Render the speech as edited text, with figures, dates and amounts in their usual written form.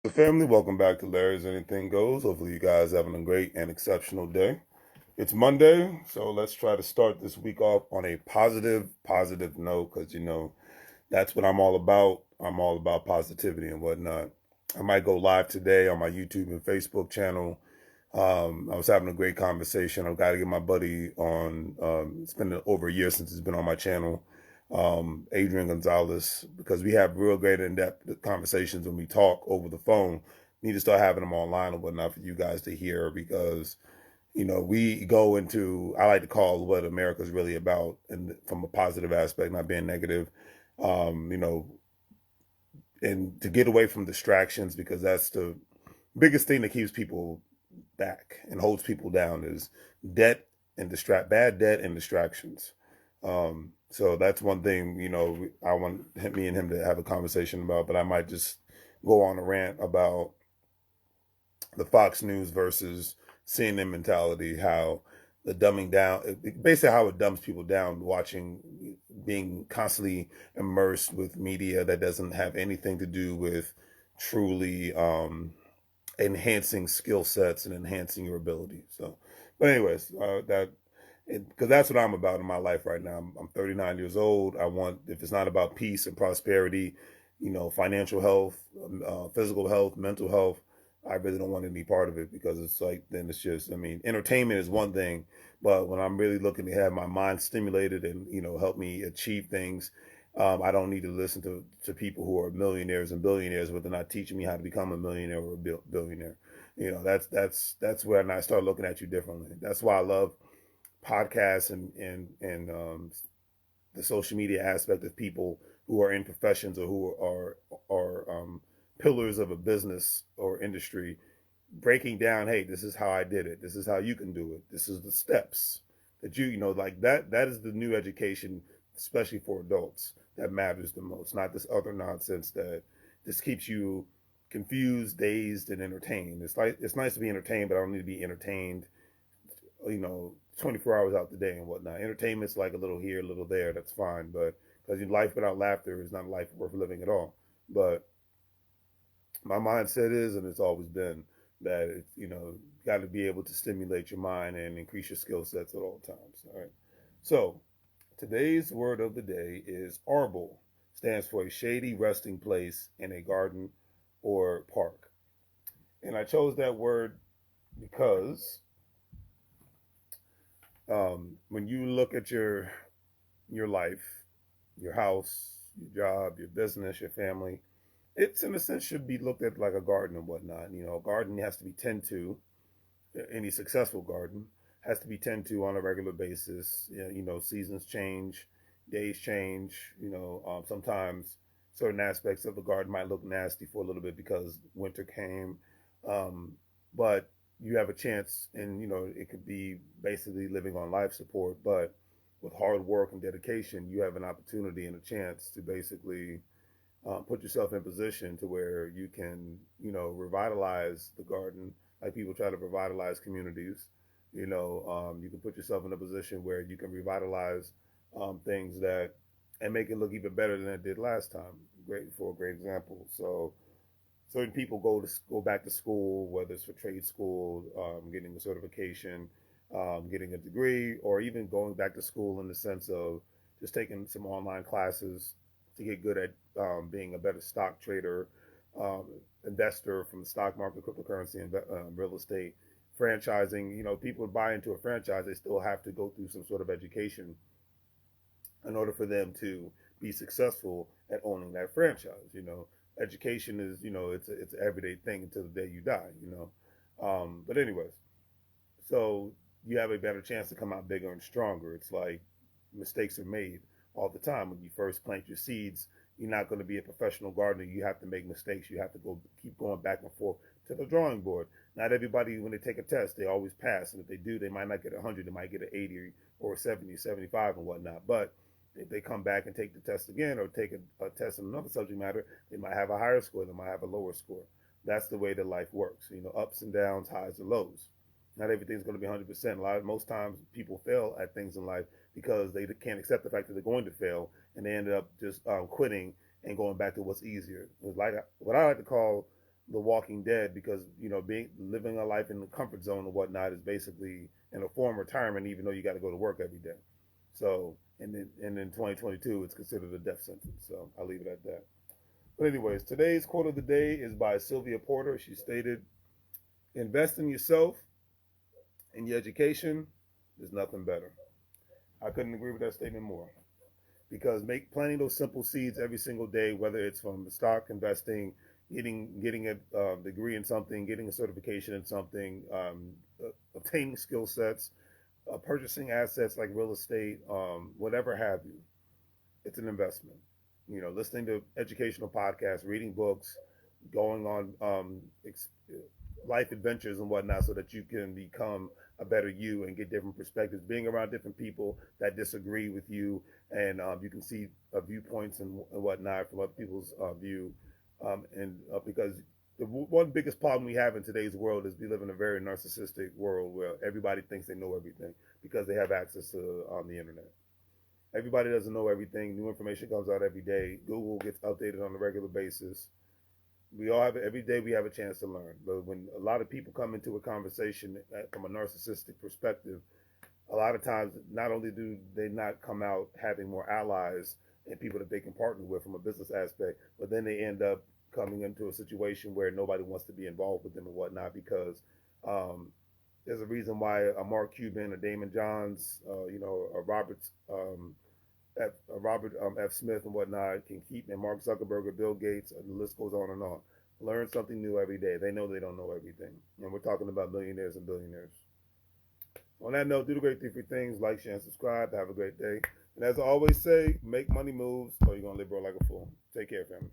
The family, welcome back to Larry's Anything Goes. Hopefully, you guys having a great and exceptional day. It's Monday, so let's try to start this week off on a positive note because that's what I'm all about. I'm all about positivity and whatnot. I might go live today on my YouTube and Facebook channel. I was having a great conversation. I've got to get my buddy on. It's been over a year since he's been on my channel, Adrian Gonzalez, because we have real great in-depth conversations when we talk over the phone. Need to start having them online and whatnot for you guys to hear because we go into, I like to call what America's really about, and from a positive aspect, not being negative. Um, you know, and to get away from distractions because that's the biggest thing that keeps people back and holds people down is debt and bad debt and distractions. So that's one thing, I want me and him to have a conversation about, but I might just go on a rant about the Fox News versus CNN mentality, how the dumbing down, basically how it dumbs people down, being constantly immersed with media that doesn't have anything to do with truly enhancing skill sets and enhancing your ability. So, but anyways, because that's what I'm about in my life right now. I'm 39 years old. If it's not about peace and prosperity, financial health, physical health, mental health, I really don't want any part of it because it's like, then it's just, I mean, entertainment is one thing, but when I'm really looking to have my mind stimulated and, help me achieve things, I don't need to listen to people who are millionaires and billionaires, but they're not teaching me how to become a millionaire or a billionaire. That's where I start looking at you differently. That's why I love podcasts and the social media aspect of people who are in professions or who are pillars of a business or industry, breaking down, hey, this is how I did it. This is how you can do it. This is the steps that like that is the new education, especially for adults, that matters the most, not this other nonsense that just keeps you confused, dazed, and entertained. It's nice to be entertained, but I don't need to be entertained, 24 hours out the day and whatnot. Entertainment's like a little here, a little there. That's fine, but because life without laughter is not a life worth living at all. But my mindset is, and it's always been, that got to be able to stimulate your mind and increase your skill sets at all times. All right. So today's word of the day is arbor. Stands for a shady resting place in a garden or park. And I chose that word because when you look at your life, your house, your job, your business, your family, it's in a sense should be looked at like a garden and whatnot. A garden has to be tended to. Any successful garden has to be tended to on a regular basis. Seasons change, days change. Sometimes certain aspects of the garden might look nasty for a little bit because winter came, but you have a chance, and it could be basically living on life support. But with hard work and dedication, you have an opportunity and a chance to basically put yourself in position to where you can, revitalize the garden like people try to revitalize communities. You can put yourself in a position where you can revitalize things that and make it look even better than it did last time. For a great example. So certain people go back to school, whether it's for trade school, getting a certification, getting a degree, or even going back to school in the sense of just taking some online classes to get good at being a better stock trader, um, investor from the stock market, cryptocurrency, and real estate, franchising. People buy into a franchise, they still have to go through some sort of education in order for them to be successful at owning that franchise. Education is, it's an everyday thing until the day you die. But anyways, so you have a better chance to come out bigger and stronger. It's like mistakes are made all the time. When you first plant your seeds, you're not going to be a professional gardener. You have to make mistakes. You have to keep going back and forth to the drawing board. Not everybody, when they take a test, they always pass. And if they do, they might not get 100. They might get an 80 or 70, 75 and whatnot. But if they come back and take the test again or take a test in another subject matter, they might have a higher score. They might have a lower score. That's the way that life works. Ups and downs, highs and lows. Not everything's going to be 100%. Most times people fail at things in life because they can't accept the fact that they're going to fail, and they end up just quitting and going back to what's easier. It's like what I like to call The Walking Dead, because living a life in the comfort zone and whatnot is basically in a form of retirement, even though you got to go to work every day. So, and in 2022, it's considered a death sentence. So I'll leave it at that. But anyways, today's quote of the day is by Sylvia Porter. She stated, "Invest in yourself and your education. There's nothing better." I couldn't agree with that statement more. Because planting those simple seeds every single day, whether it's from stock investing, getting a degree in something, getting a certification in something, obtaining skill sets, purchasing assets like real estate, whatever have you, it's an investment. Listening to educational podcasts, reading books, going on life adventures and whatnot, so that you can become a better you and get different perspectives. Being around different people that disagree with you, and you can see viewpoints and whatnot from other people's view. Because the one biggest problem we have in today's world is we live in a very narcissistic world where everybody thinks they know everything because they have access to the internet. Everybody doesn't know everything. New information comes out every day. Google gets updated on a regular basis. We all have every day. We have a chance to learn. But when a lot of people come into a conversation from a narcissistic perspective, a lot of times not only do they not come out having more allies and people that they can partner with from a business aspect, but then they end up coming into a situation where nobody wants to be involved with them and whatnot, because there's a reason why a Mark Cuban, a Damon Johns, a Robert F. Smith and whatnot can keep, and Mark Zuckerberg or Bill Gates, and the list goes on and on. Learn something new every day. They know they don't know everything. And we're talking about millionaires and billionaires. On that note, do the great 3 things. Like, share, and subscribe. Have a great day. And as I always say, make money moves or you're going to live broke like a fool. Take care, family.